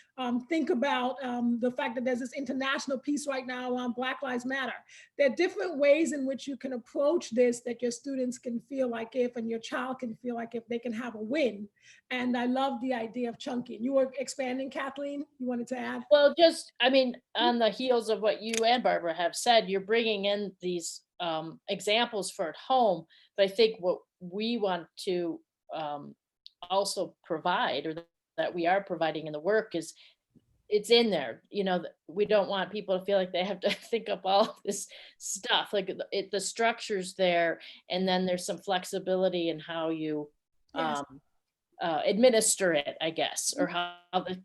think about the fact that there's this international piece right now on Black Lives Matter. There are different ways in which you can approach this that your students can feel like if, and your child can feel like if they can have a win. And I love the idea of chunking. You were expanding, Kathleen, you wanted to add? Well, just, I mean, on the heels of what you and Barbara have said, you're bringing in these examples for at home. But I think what we want to also provide, or that we are providing in the work, is it's in there. We don't want people to feel like they have to think up all of this stuff. Like the structure's there, and then there's some flexibility in how you Yes. administer it, I guess, or how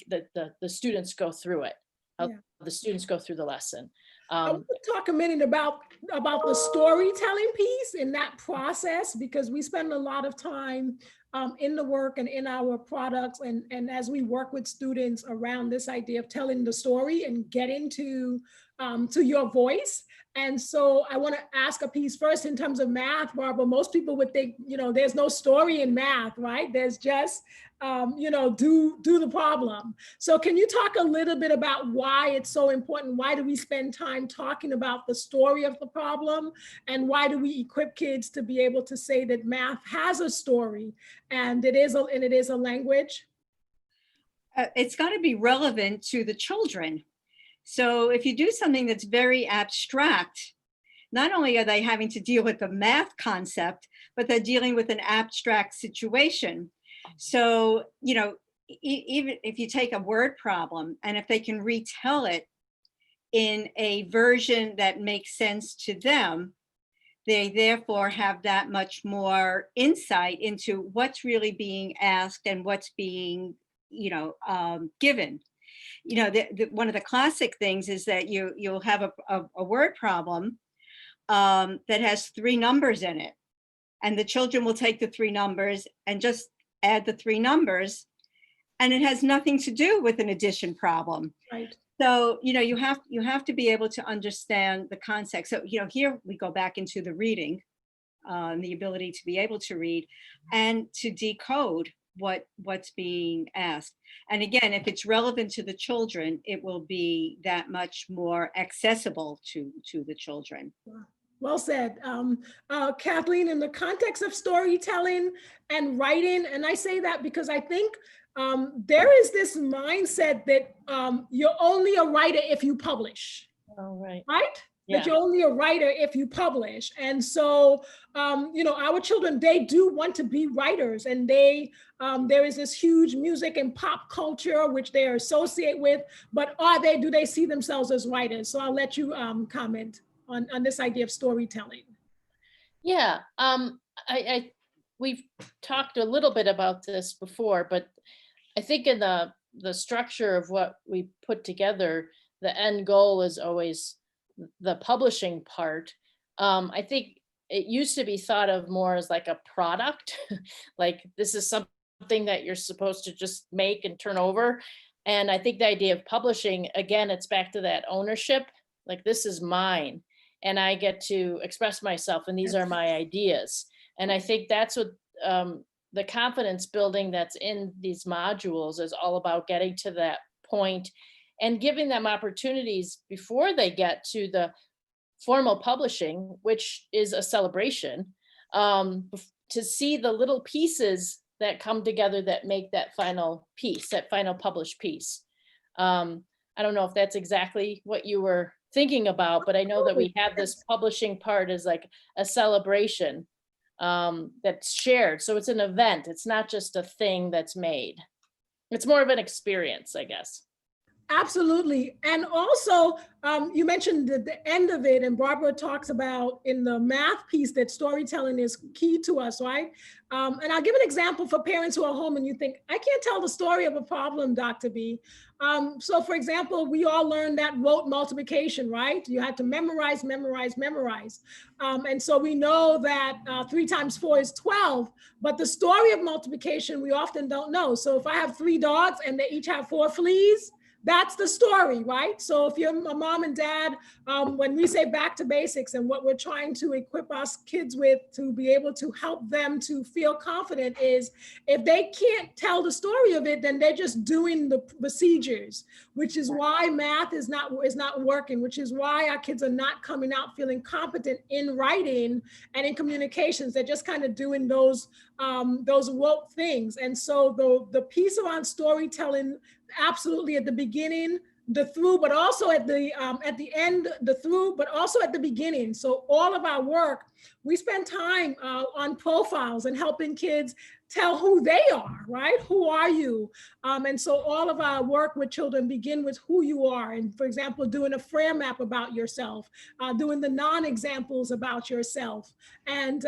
the students go through it, how Yeah. the students go through the lesson. I want to talk a minute about the storytelling piece in that process, because we spend a lot of time in the work and in our products and as we work with students around this idea of telling the story and getting to your voice. And so I want to ask a piece first in terms of math, Barbara. Most people would think, there's no story in math, right? There's just, do the problem. So can you talk a little bit about why it's so important? Why do we spend time talking about the story of the problem? And why do we equip kids to be able to say that math has a story and it is a language? It's got to be relevant to the children. So if you do something that's very abstract, not only are they having to deal with the math concept, but they're dealing with an abstract situation. So, even if you take a word problem and if they can retell it in a version that makes sense to them, they therefore have that much more insight into what's really being asked and what's being, given. One of the classic things is that you'll have a word problem that has 3 numbers in it, and the children will take the 3 numbers and just add the 3 numbers, and it has nothing to do with an addition problem. Right. So you have to be able to understand the context. So here we go back into the reading, the ability to be able to read and to decode what's being asked. And again, if it's relevant to the children, it will be that much more accessible to the children. Well said. Kathleen, in the context of storytelling and writing, and I say that because I think there is this mindset that you're only a writer if you publish. Oh, right. Right? Yeah. That you're only a writer if you publish. And so, our children, they do want to be writers, and there is this huge music and pop culture which they are associated with, but do they see themselves as writers? So I'll let you comment on this idea of storytelling. Yeah, we've talked a little bit about this before, but I think in the structure of what we put together, the end goal is always the publishing part. I think it used to be thought of more as like a product, like this is something that you're supposed to just make and turn over. And I think the idea of publishing, again, it's back to that ownership, like this is mine and I get to express myself and these are my ideas. And I think that's what the confidence building that's in these modules is all about, getting to that point and giving them opportunities before they get to the formal publishing, which is a celebration, to see the little pieces that come together that make that final piece, that final published piece. I don't know if that's exactly what you were thinking about, but I know that we have this publishing part as like a celebration that's shared. So it's an event. It's not just a thing that's made. It's more of an experience, I guess. Absolutely. And also, you mentioned the end of it, and Barbara talks about in the math piece that storytelling is key to us, right? And I'll give an example for parents who are home and you think, I can't tell the story of a problem, Dr. B. So for example, we all learned that rote multiplication, right? You had to memorize, memorize, memorize. And so we know that 3 times 4 is 12, but the story of multiplication, we often don't know. So if I have 3 dogs and they each have 4 fleas, that's the story, right? So if you're a mom and dad, when we say back to basics and what we're trying to equip us kids with to be able to help them to feel confident is if they can't tell the story of it, then they're just doing the procedures, which is why math is not working, which is why our kids are not coming out feeling competent in writing and in communications. They're just kind of doing those rote things. And so the piece around storytelling, absolutely at the beginning, the through, but also at the end, the through, but also at the beginning. So all of our work, we spend time on profiles and helping kids tell who they are, right? Who are you? And so all of our work with children begin with who you are. And for example, doing a Frayer map about yourself, doing the non-examples about yourself, and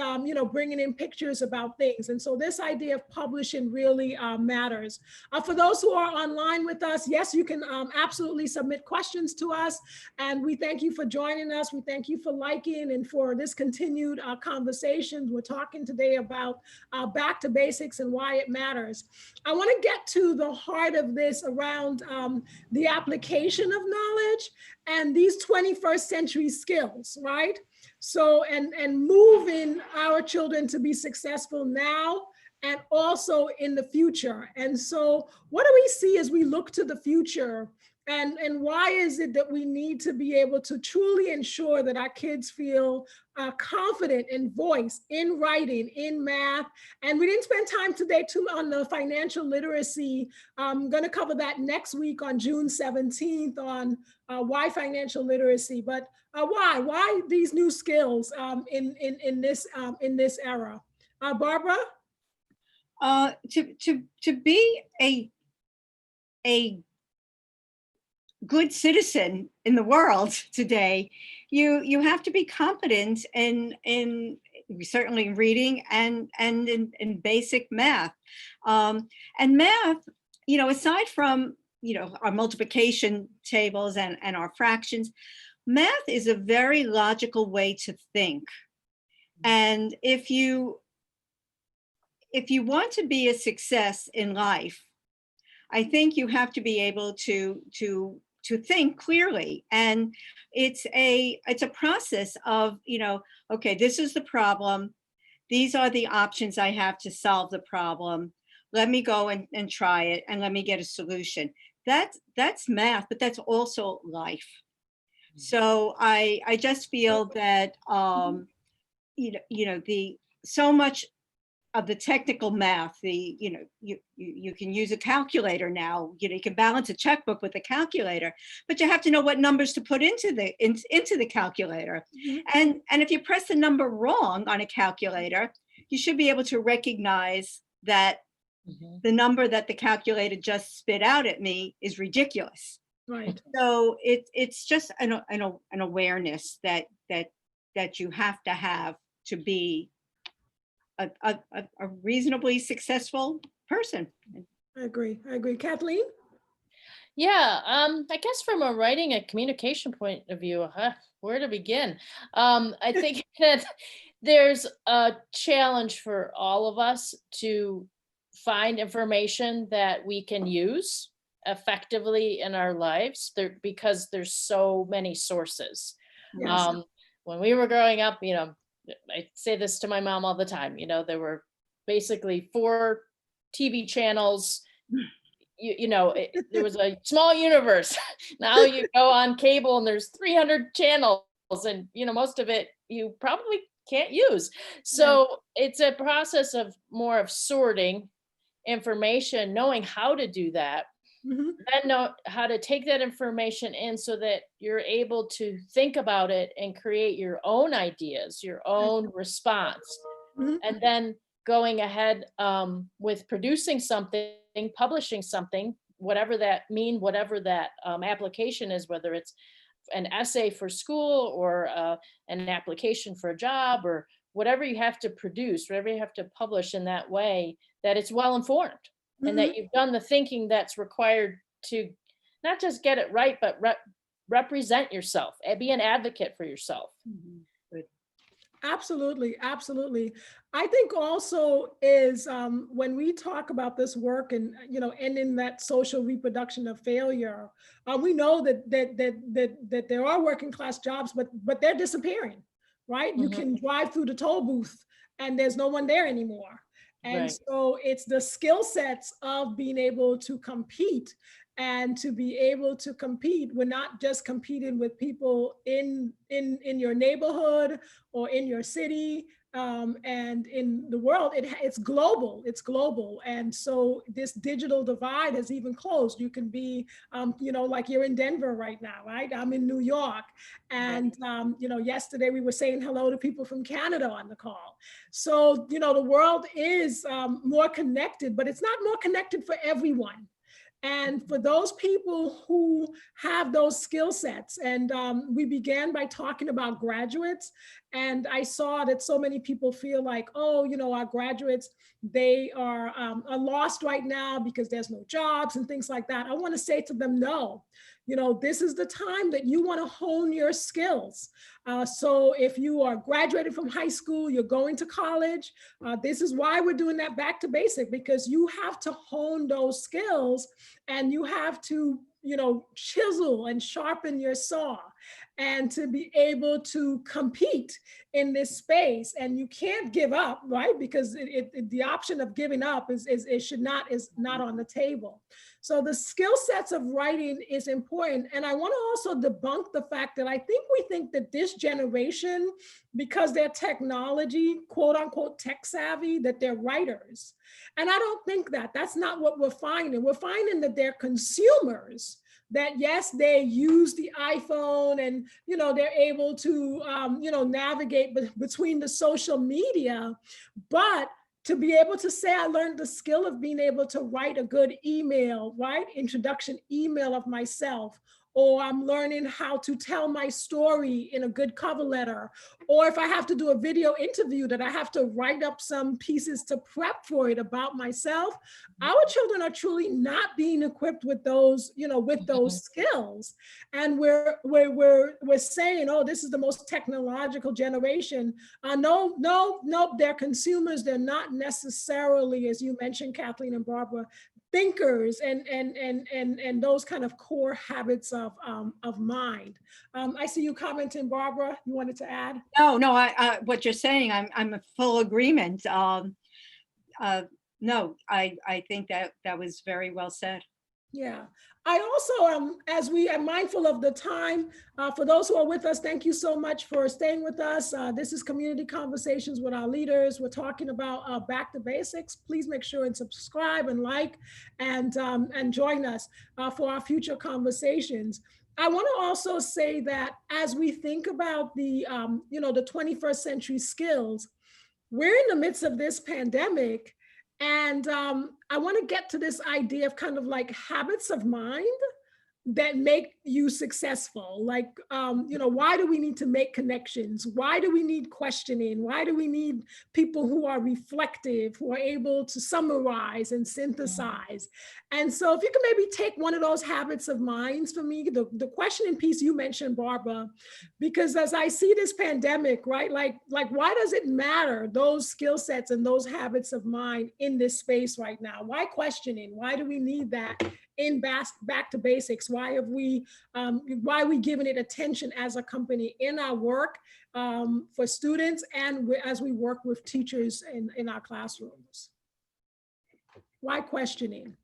bringing in pictures about things. And so this idea of publishing really matters. For those who are online with us, yes, you can absolutely submit questions to us. And we thank you for joining us. We thank you for liking and for this continued conversation. We're talking today about back to basics and why it matters. I want to get to the heart of this around the application of knowledge and these 21st century skills, right? So, and moving our children to be successful now and also in the future. And so what do we see as we look to the future? And why is it that we need to be able to truly ensure that our kids feel confident in voice, in writing, in math? And we didn't spend time today too on the financial literacy. I'm going to cover that next week on June 17th on why financial literacy, but why these new skills in this era? Barbara? To be a good citizen in the world today, you have to be competent in certainly reading and in basic math. And math, aside from our multiplication tables and our fractions, math is a very logical way to think. And if you want to be a success in life, I think you have to be able to think clearly. And it's a process of, okay, this is the problem. These are the options I have to solve the problem. Let me go and try it and let me get a solution. That's math, but that's also life. So I just feel that, so much of the technical math, you can use a calculator now. You can balance a checkbook with a calculator, but you have to know what numbers to put into the calculator. Mm-hmm. And if you press the number wrong on a calculator, you should be able to recognize that mm-hmm. the number that the calculator just spit out at me is ridiculous. Right. So it's just an awareness that you have to be a reasonably successful person. I agree. Kathleen? Yeah, I guess from a writing and communication point of view, where to begin? I think that there's a challenge for all of us to find information that we can use effectively in our lives because there's so many sources. Yes. When we were growing up, I say this to my mom all the time, there were basically 4 TV channels, there was a small universe. Now you go on cable and there's 300 channels and most of it you probably can't use. So it's a process of more of sorting information, knowing how to do that, Mhm. then know how to take that information in so that you're able to think about it and create your own ideas, your own response. Mhm. And then going ahead with producing something, publishing something, whatever that application is, whether it's an essay for school or an application for a job or whatever you have to produce, whatever you have to publish in that way, that it's well informed and Mhm. that you've done the thinking that's required to not just get it right, but represent yourself and be an advocate for yourself. Good. Absolutely, absolutely. I think also is when we talk about this work and ending that social reproduction of failure, we know that there are working class jobs, but they're disappearing, right? You Mhm. can drive through the toll booth and there's no one there anymore. And Right. so it's the skill sets of being able to compete and to be able to compete. We're not just competing with people in your neighborhood or in your city and in the world. It's global. It's global. And so this digital divide has even closed. You can be, like you're in Denver right now, right? I'm in New York. And, yesterday we were saying hello to people from Canada on the call. So, the world is more connected, but it's not more connected for everyone. And for those people who have those skill sets, and we began by talking about graduates, and I saw that so many people feel like, oh, our graduates, they are lost right now because there's no jobs and things like that. I want to say to them, no, this is the time that you want to hone your skills. So if you are graduated from high school, you're going to college, this is why we're doing that back to basic, because you have to hone those skills and you have to, chisel and sharpen your saw and to be able to compete in this space. And you can't give up, right? Because the option of giving up is not on the table. So the skill sets of writing is important. And I want to also debunk the fact that we think that this generation, because they're technology, quote unquote, tech savvy, that they're writers. And I don't think that's not what we're finding. We're finding that they're consumers, that yes, they use the iPhone and, they're able to, navigate between the social media, but to be able to say, I learned the skill of being able to write a good email, right? Introduction email of myself, or I'm learning how to tell my story in a good cover letter. Or if I have to do a video interview that I have to write up some pieces to prep for it about myself, our children are truly not being equipped with those, with those skills. And we're saying, oh, this is the most technological generation. No, they're consumers. They're not necessarily, as you mentioned, Kathleen and Barbara, thinkers and those kind of core habits of mind. I see you commenting, Barbara. You wanted to add? No, I what you're saying, I'm in full agreement. No, I think that was very well said. Yeah. I also, as we are mindful of the time, for those who are with us, thank you so much for staying with us. This is Community Conversations with Our Leaders. We're talking about back to basics. Please make sure and subscribe and like and join us for our future conversations. I want to also say that as we think about the 21st century skills, we're in the midst of this pandemic. And I want to get to this idea of kind of like habits of mind that make you successful. Like, why do we need to make connections? Why do we need questioning? Why do we need people who are reflective, who are able to summarize and synthesize? And so if you can maybe take one of those habits of minds for me, the questioning piece you mentioned, Barbara, because as I see this pandemic, right, like why does it matter, those skill sets and those habits of mind in this space right now? Why questioning? Why do we need that in back to basics? Why are we giving it attention as a company in our work for students and as we work with teachers in our classrooms? Why questioning?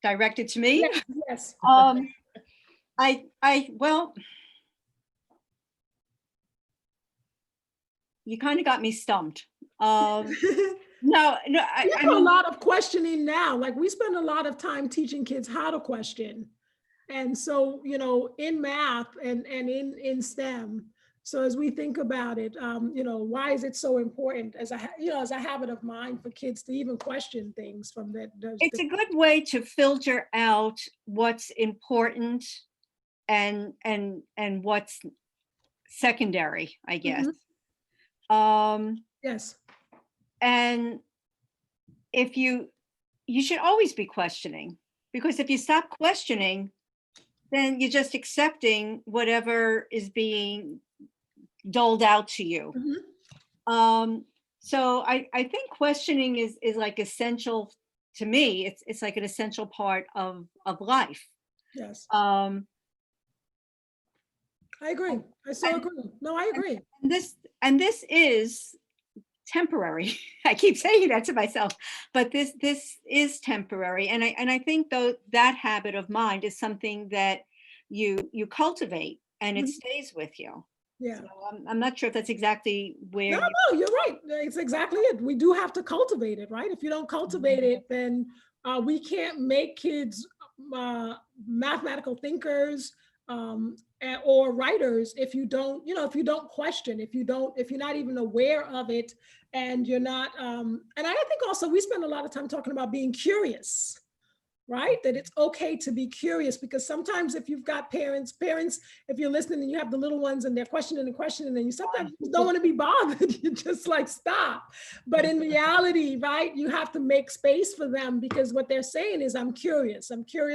Directed to me? Yes. Um, Well, you kind of got me stumped. No, We I have a mean, lot of questioning now. Like we spend a lot of time teaching kids how to question. And so, in math and in STEM. So as we think about it, why is it so important as as a habit of mind for kids to even question things from that? it's a good way to filter out what's important and what's secondary, I guess. Yes. And if you should always be questioning, because if you stop questioning, then you're just accepting whatever is being doled out to you. So I think questioning is like essential to me. It's like an essential part of life. Yes. I agree. I so agree. No, I agree. And this is temporary. I keep saying that to myself, but this is temporary. And I think though that habit of mind is something that you cultivate and it stays with you. Yeah. So I'm not sure if that's exactly where. No, you're right. It's exactly it. We do have to cultivate it, right? If you don't cultivate it, then we can't make kids mathematical thinkers or writers if you don't, if you don't question, if you're not even aware of it, and you're not. And I think also we spend a lot of time talking about being curious. Right? That it's okay to be curious, because sometimes if you've got parents, if you're listening and you have the little ones and they're questioning and questioning, and you sometimes just don't want to be bothered, you just like stop. But in reality, right, you have to make space for them, because what they're saying is, I'm curious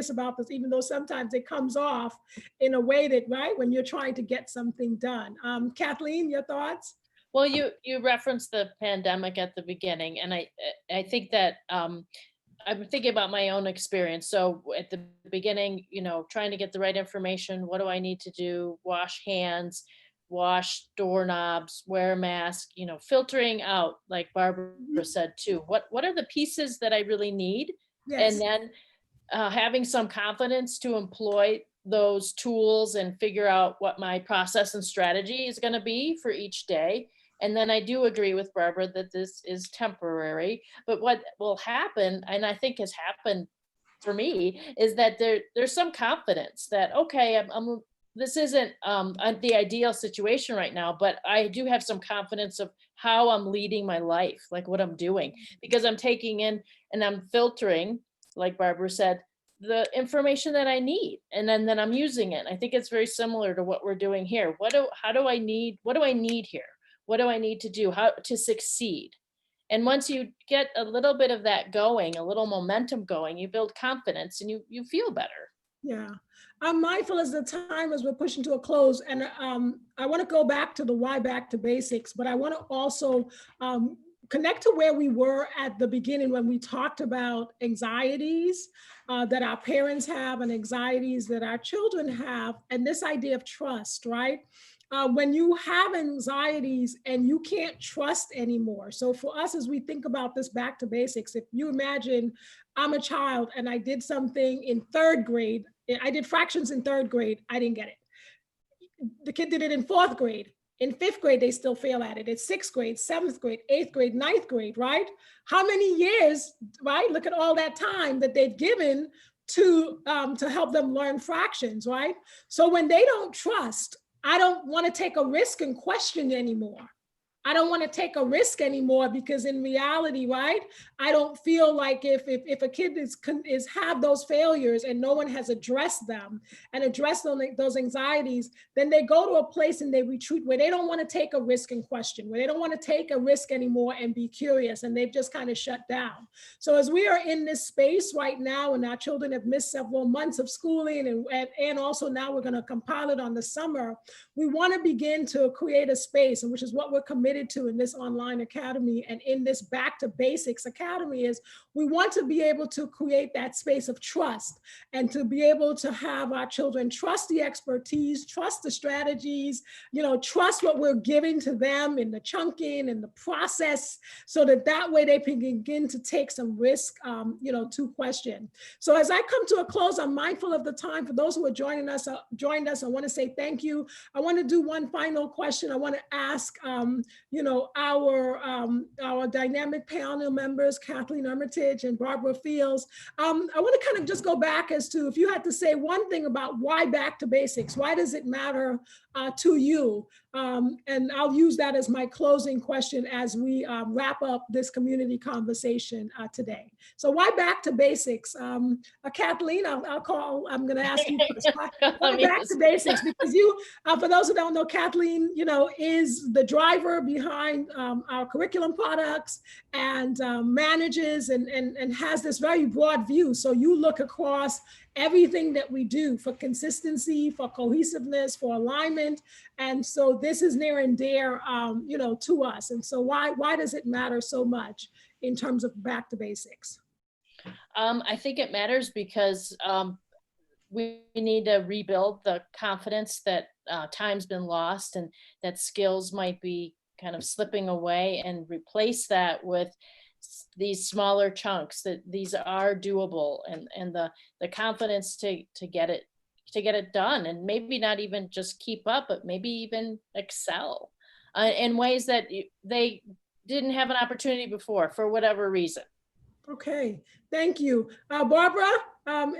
about this, even though sometimes it comes off in a way that, right, when you're trying to get something done. Kathleen, your thoughts? Well, you referenced the pandemic at the beginning, and I think that I'm thinking about my own experience. So at the beginning, trying to get the right information. What do I need to do? Wash hands, wash doorknobs, wear a mask, filtering out, like Barbara said too. What are the pieces that I really need? Yes. And then having some confidence to employ those tools and figure out what my process and strategy is going to be for each day. And then I do agree with Barbara that this is temporary, but what will happen, and I think has happened for me, is that there's some confidence that, okay, this isn't the ideal situation right now, but I do have some confidence of how I'm leading my life, like what I'm doing, because I'm taking in and I'm filtering, like Barbara said, the information that I need, and then I'm using it. I think it's very similar to what we're doing here. What do I need here? What do I need to do how to succeed? And once you get a little bit of that going, a little momentum going, you build confidence and you feel better. Yeah. I'm mindful as the time as we're pushing to a close, and I want to go back to the why back to basics, but I want to also connect to where we were at the beginning when we talked about anxieties that our parents have and anxieties that our children have, and this idea of trust, right? When you have anxieties and you can't trust anymore. So for us, as we think about this back to basics, if you imagine I'm a child and I did something in third grade, I did fractions in third grade, I didn't get it. The kid did it in fourth grade. In fifth grade, they still fail at it. It's sixth grade, seventh grade, eighth grade, ninth grade, right? How many years, right? Look at all that time that they've given to help them learn fractions, right? So when they don't trust, I don't want to take a risk and question anymore. I don't want to take a risk anymore, because in reality, right, I don't feel like if a kid is have those failures and no one has addressed them and addressed those anxieties, then they go to a place and they retreat where they don't want to take a risk and question, where they don't want to take a risk anymore and be curious, and they've just kind of shut down. So as we are in this space right now, and our children have missed several months of schooling, and also now we're going to compile it on the summer, we want to begin to create a space, and which is what we're committed committed to in this online academy and in this Back to Basics Academy is we want to be able to create that space of trust and to be able to have our children trust the expertise, trust the strategies, trust what we're giving to them in the chunking and the process, so that way they can begin to take some risk, to question. So as I come to a close, I'm mindful of the time. For those who are joined us, I want to say thank you. I want to do one final question. I want to ask, our dynamic panel members, Kathleen Armitage and Barbara Fields. I want to kind of just go back as to, if you had to say one thing about why Back to Basics, why does it matter to you? And I'll use that as my closing question as we wrap up this community conversation today. So why Back to Basics? Kathleen, I'm going to ask you first. Why Back to Basics? Because you, for those who don't know, Kathleen, is the driver behind our curriculum products and manages and has this very broad view. So you look across everything that we do for consistency, for cohesiveness, for alignment. And so this is near and dear, to us. And so why does it matter so much in terms of Back to Basics? I think it matters because we need to rebuild the confidence that time's been lost and that skills might be kind of slipping away, and replace that with these smaller chunks, that these are doable, and the confidence to get it done, and maybe not even just keep up, but maybe even excel in ways that they didn't have an opportunity before for whatever reason. Okay, thank you. Barbara,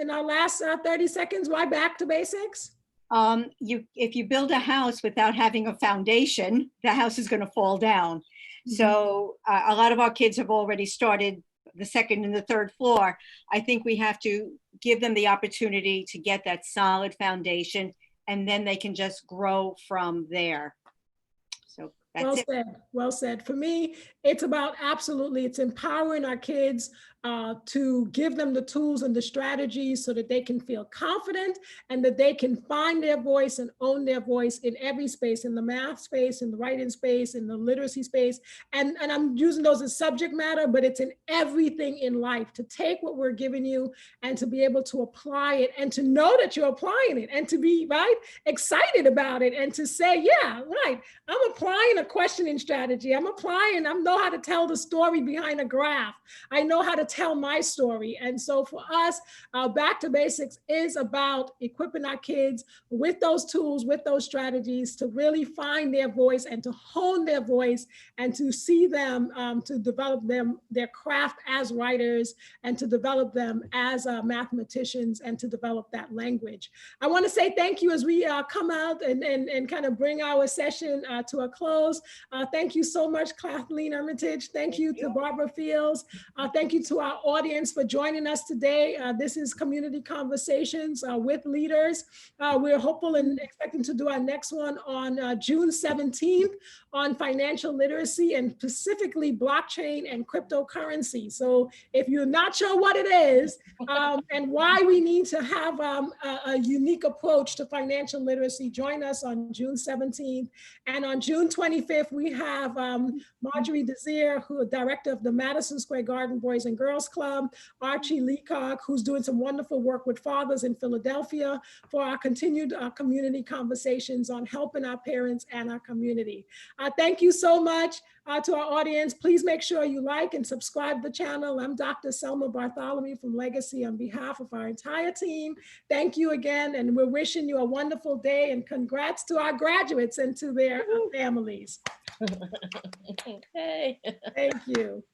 in our last 30 seconds, why Back to Basics? If you build a house without having a foundation, the house is going to fall down. So a lot of our kids have already started the second and the third floor. I think we have to give them the opportunity to get that solid foundation, and then they can just grow from there. So that's well it. said. Well said. For me, it's about it's empowering our kids to give them the tools and the strategies so that they can feel confident and that they can find their voice and own their voice in every space, in the math space, in the writing space, in the literacy space. And I'm using those as subject matter, but it's in everything in life, to take what we're giving you and to be able to apply it and to know that you're applying it and to be excited about it and to say, yeah, right, I'm applying a questioning strategy. I know how to tell the story behind a graph. I know how to tell my story. And so for us, Back to Basics is about equipping our kids with those tools, with those strategies to really find their voice and to hone their voice and to see them, to develop their craft as writers and to develop them as mathematicians and to develop that language. I want to say thank you as we come out and kind of bring our session to a close. Thank you so much, Kathleen Armitage. Thank you to Barbara Fields. Thank you to our audience for joining us today. This is Community Conversations with Leaders. We're hopeful and expecting to do our next one on June 17th on financial literacy and specifically blockchain and cryptocurrency. So if you're not sure what it is and why we need to have a unique approach to financial literacy, join us on June 17th. And on June 25th, we have Marjorie Desir, who is director of the Madison Square Garden Boys and Girls Club, Archie Leacock, who's doing some wonderful work with fathers in Philadelphia, for our continued community conversations on helping our parents and our community. Thank you so much to our audience. Please make sure you like and subscribe to the channel. I'm Dr. Selma Bartholomew from Legacy on behalf of our entire team. Thank you again, and we're wishing you a wonderful day, and congrats to our graduates and to their families. Hey. Thank you.